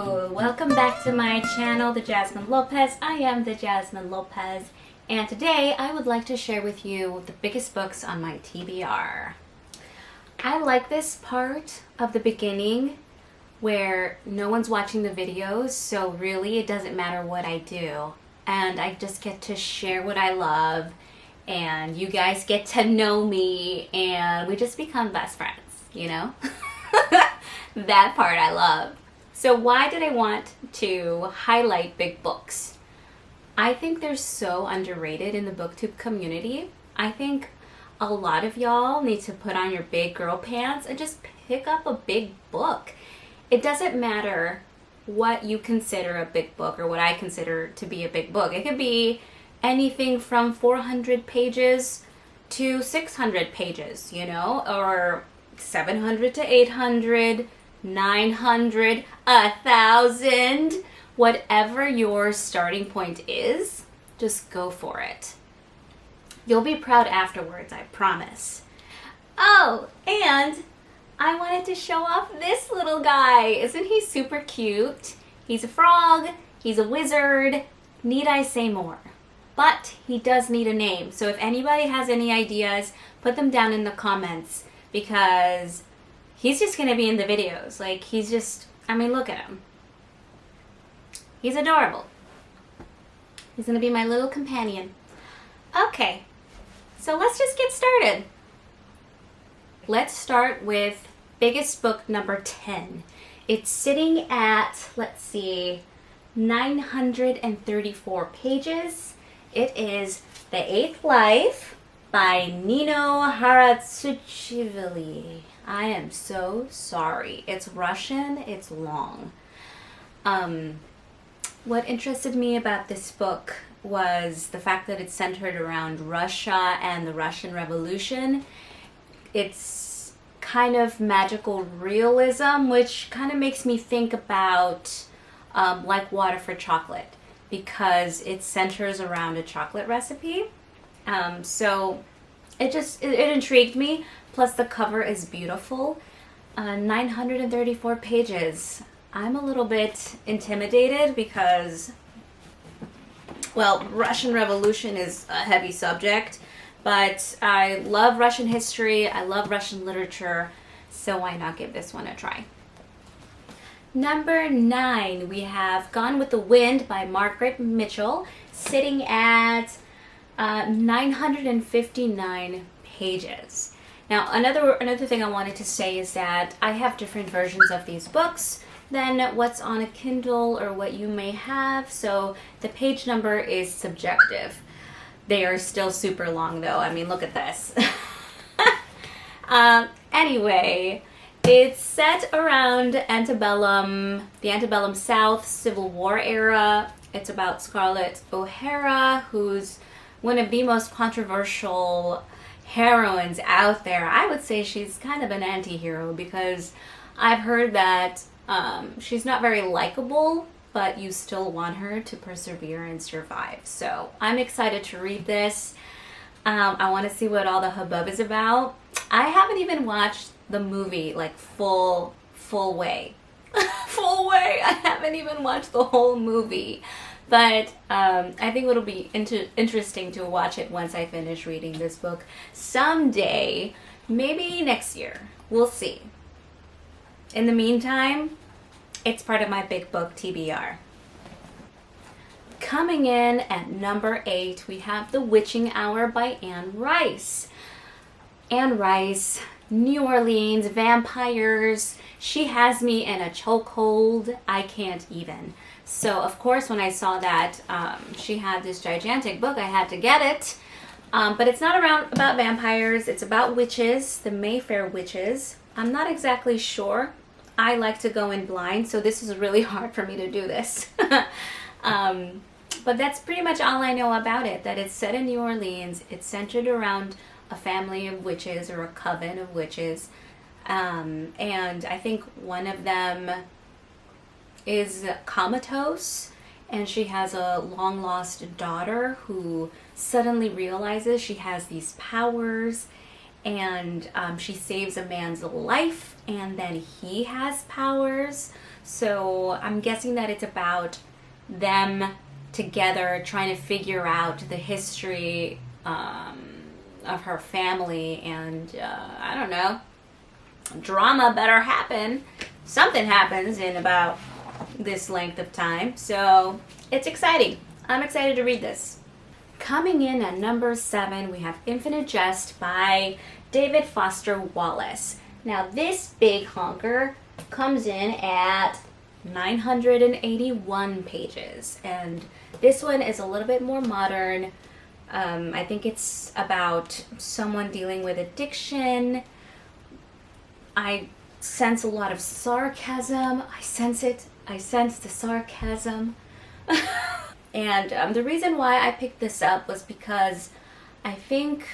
Hello, welcome back to my channel, The Jasmine Lopez. I am The Jasmine Lopez, and today I would like to share with you the biggest books on my TBR. I like this part of the beginning where no one's watching the videos, so really it doesn't matter what I do. And I just get to share what I love, and you guys get to know me, and we just become best friends, you know? That part I love. So why did I want to highlight big books? I think they're so underrated in the booktube community. I think a lot of y'all need to put on your big girl pants and just pick up a big book. It doesn't matter what you consider a big book or what I consider to be a big book. It could be anything from 400 pages to 600 pages, you know, or 700 to 800, 900, 1,000. Whatever your starting point is, just go for it. You'll be proud afterwards, I promise. Oh, and I wanted to show off this little guy. Isn't he super cute? He's a frog, he's a wizard. Need I say more? But he does need a name. So if anybody has any ideas, put them down in the comments, because he's just going to be in the videos. Like, he's just, I mean, look at him. He's adorable. He's going to be my little companion. Okay, so let's just get started. Let's start with biggest book number 10. It's sitting at, let's see, 934 pages. It is The Eighth Life by Nino Haratsuchvili. I am so sorry. It's Russian, it's long. What interested me about this book was the fact that it's centered around Russia and the Russian Revolution. It's kind of magical realism, which kind of makes me think about like Water for Chocolate, because it centers around a chocolate recipe. So it intrigued me. Plus the cover is beautiful. 934 pages. I'm a little bit intimidated because, well, Russian Revolution is a heavy subject, but I love Russian history, I love Russian literature, so why not give this one a try? Number 9, we have Gone with the Wind by Margaret Mitchell, sitting at 959 pages. Now, another thing I wanted to say is that I have different versions of these books than what's on a Kindle or what you may have, so the page number is subjective. They are still super long though. I mean, look at this. Anyway, it's set around the antebellum South Civil War era. It's about Scarlett O'Hara, who's one of the most controversial heroines out there. I would say she's kind of an anti-hero, because I've heard that she's not very likable, but you still want her to persevere and survive. So I'm excited to read this. I want to see what all the hubbub is about. I haven't even watched the movie like full way. Full way. I haven't even watched the whole movie. But I think it'll be interesting to watch it once I finish reading this book someday, maybe next year. We'll see. In the meantime, it's part of my Big Book TBR. Coming in at number 8, we have The Witching Hour by Anne Rice. Anne Rice, New Orleans, vampires. She has me in a chokehold. I can't even. So, of course, when I saw that she had this gigantic book, I had to get it. But it's not about vampires. It's about witches, the Mayfair witches. I'm not exactly sure. I like to go in blind, so this is really hard for me to do this. But that's pretty much all I know about it, that it's set in New Orleans. It's centered around a family of witches, or a coven of witches. And I think one of them is comatose, and she has a long-lost daughter who suddenly realizes she has these powers, and she saves a man's life, and then he has powers. So I'm guessing that it's about them together trying to figure out the history of her family, and I don't know, drama better happen. Something happens in about this length of time, so it's exciting. I'm excited to read this. Coming in at number 7, we have Infinite Jest by David Foster Wallace. Now this big honker comes in at 981 pages, and this one is a little bit more modern. I think it's about someone dealing with addiction. I sense a lot of sarcasm. I sense it. I sense the sarcasm. And the reason why I picked this up was because I think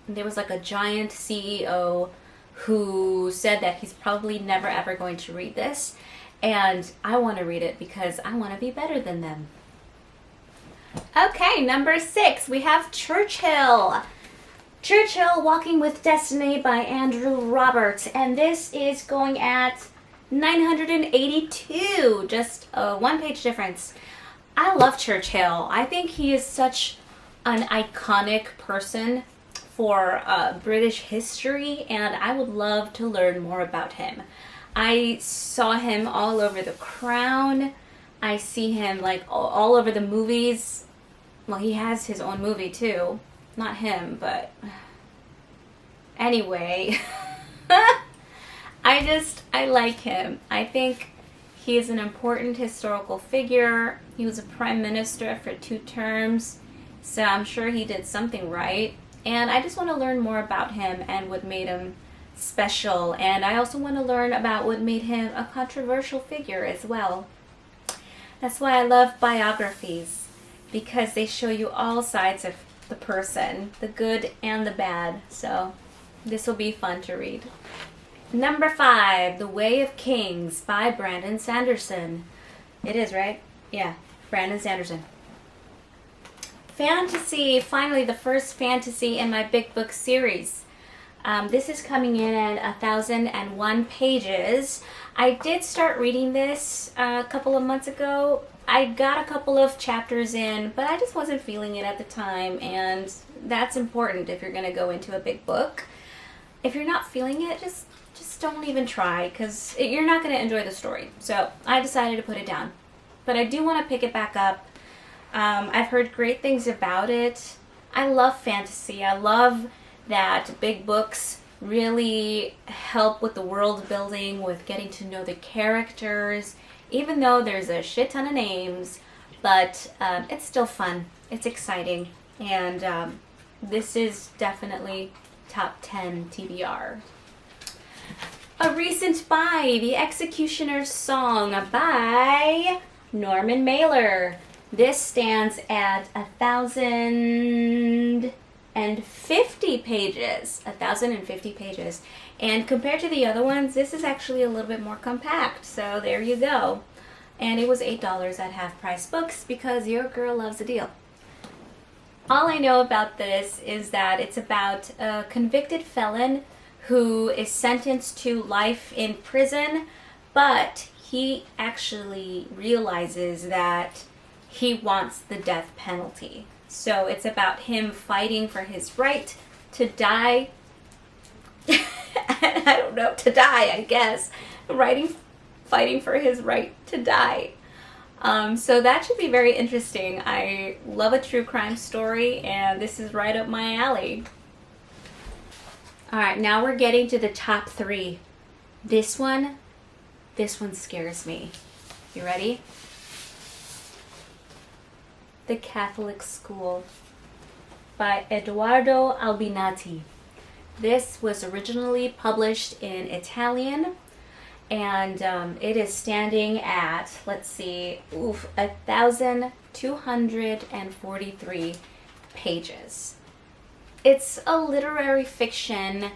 there was like a giant CEO who said that he's probably never ever going to read this. And I want to read it because I want to be better than them. Okay, number 6, we have Churchill. Churchill, Walking with Destiny by Andrew Roberts. And this is going at 982, just a 1-page difference. I love Churchill. I think he is such an iconic person for British history, and I would love to learn more about him. I saw him all over The Crown. I see him like all over the movies. Well, he has his own movie too. Not him, but anyway. I like him. I think he is an important historical figure. He was a prime minister for 2 terms, so I'm sure he did something right. And I just want to learn more about him and what made him special. And I also want to learn about what made him a controversial figure as well. That's why I love biographies, because they show you all sides of the person, the good and the bad. So this will be fun to read. Number 5, The Way of Kings by Brandon Sanderson. It is, right? Yeah, Brandon Sanderson. Fantasy, finally the first fantasy in my Big Book series. This is coming in at 1,001 pages. I did start reading this a couple of months ago. I got a couple of chapters in, but I just wasn't feeling it at the time, and that's important if you're going to go into a big book. If you're not feeling it, just don't even try, because you're not going to enjoy the story. So I decided to put it down. But I do want to pick it back up. I've heard great things about it. I love fantasy. I love that big books really help with the world building, with getting to know the characters, even though there's a shit ton of names, but it's still fun. It's exciting. And this is definitely top 10 TBR. A recent buy, The Executioner's Song by Norman Mailer. This stands at 1,050 pages. 1,050 pages. And compared to the other ones, this is actually a little bit more compact. So there you go. And it was $8 at Half Price Books because your girl loves a deal. All I know about this is that it's about a convicted felon who is sentenced to life in prison, but he actually realizes that he wants the death penalty. So it's about him fighting for his right to die. I don't know, to die, I guess. Fighting for his right to die. So that should be very interesting. I love a true crime story, and this is right up my alley. Alright, now we're getting to the top 3. This one scares me. You ready? The Catholic School by Edoardo Albinati. This was originally published in Italian, and it is standing at, let's see, 1,243 pages. It's a literary fiction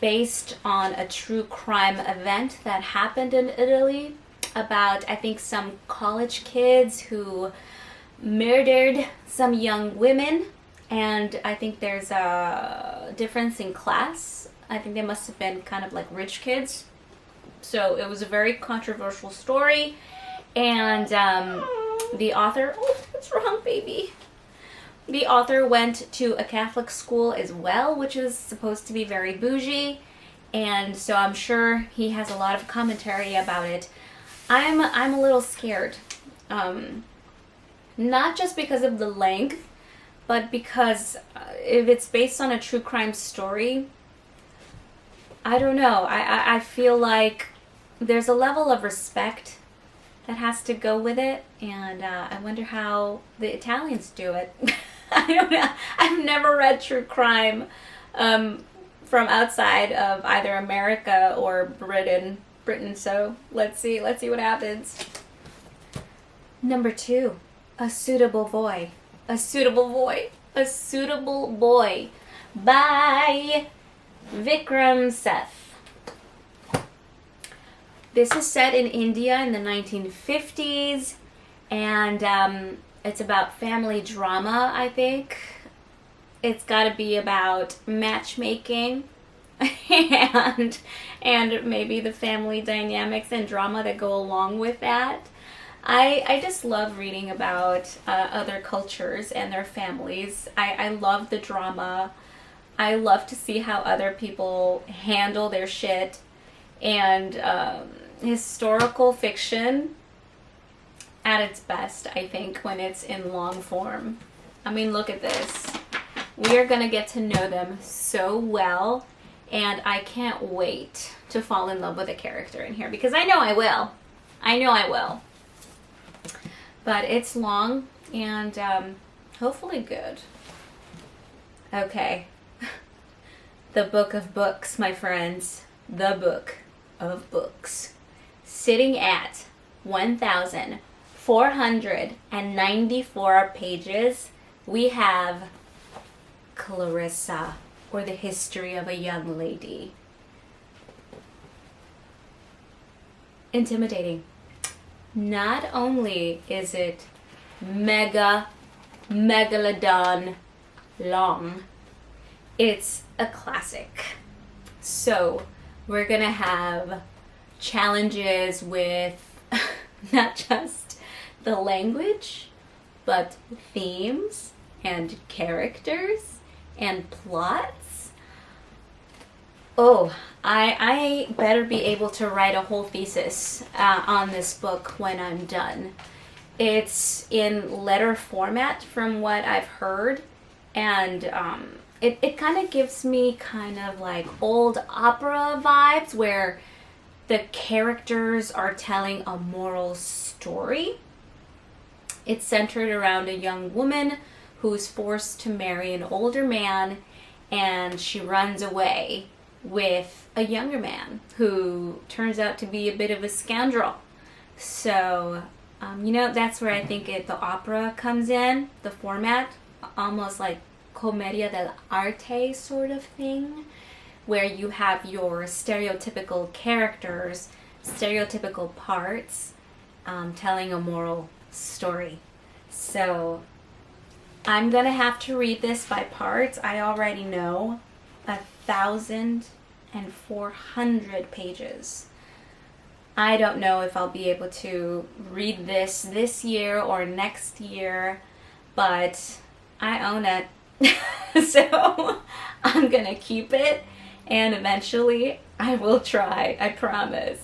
based on a true crime event that happened in Italy about, I think, some college kids who murdered some young women, and I think there's a difference in class. I think they must have been kind of like rich kids. So it was a very controversial story, and the author, oh, what's wrong, baby? The author went to a Catholic school as well, which is supposed to be very bougie, and so I'm sure he has a lot of commentary about it. I'm a little scared, not just because of the length, but because if it's based on a true crime story, I don't know. I feel like there's a level of respect that has to go with it, and I wonder how the Italians do it. I don't know. I've never read true crime from outside of either America or Britain. So let's see what happens. Number 2, A Suitable Boy. A Suitable Boy. A Suitable Boy by Vikram Seth. This is set in India in the 1950s, and it's about family drama, I think. It's got to be about matchmaking and maybe the family dynamics and drama that go along with that. I just love reading about other cultures and their families. I love the drama. I love to see how other people handle their shit. And historical fiction at its best, I think, when it's in long form. I mean, look at this. We are going to get to know them so well, and I can't wait to fall in love with a character in here, because I know I will. I know I will. But it's long and hopefully good. Okay. The Book of Books, my friends. The Book of Books. Sitting at 1,494 pages, we have Clarissa, or The History of a Young Lady. Intimidating. Not only is it megalodon long, it's a classic. So we're gonna have challenges with not just the language, but themes and characters and plots. Oh, I better be able to write a whole thesis on this book when I'm done. It's in letter format from what I've heard, and it kind of gives me kind of like old opera vibes where the characters are telling a moral story. It's centered around a young woman who's forced to marry an older man, and she runs away with a younger man who turns out to be a bit of a scoundrel. So, that's where I think the opera comes in, the format, almost like commedia dell'arte sort of thing, where you have your stereotypical characters, stereotypical parts, telling a moral story. So I'm gonna have to read this by parts. I already know 1,400 pages. I don't know if I'll be able to read this year or next year, but I own it. So I'm gonna keep it, and eventually I will try, I promise.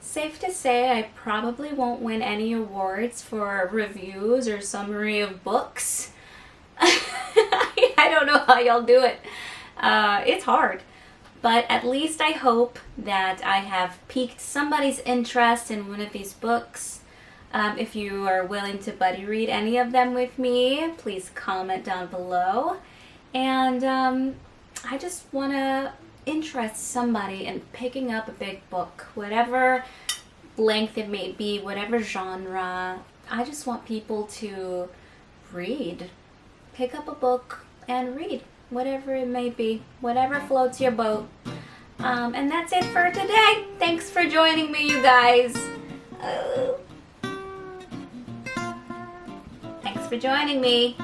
Safe to say I probably won't win any awards for reviews or summary of books. I don't know how y'all do it. It's hard. But at least I hope that I have piqued somebody's interest in one of these books. If you are willing to buddy read any of them with me, please comment down below. And I just want to interest somebody in picking up a big book, whatever length it may be, whatever genre. I just want people to read. Pick up a book and read, whatever it may be, whatever floats your boat. And that's it for today. Thanks for joining me, you guys. Thanks for joining me.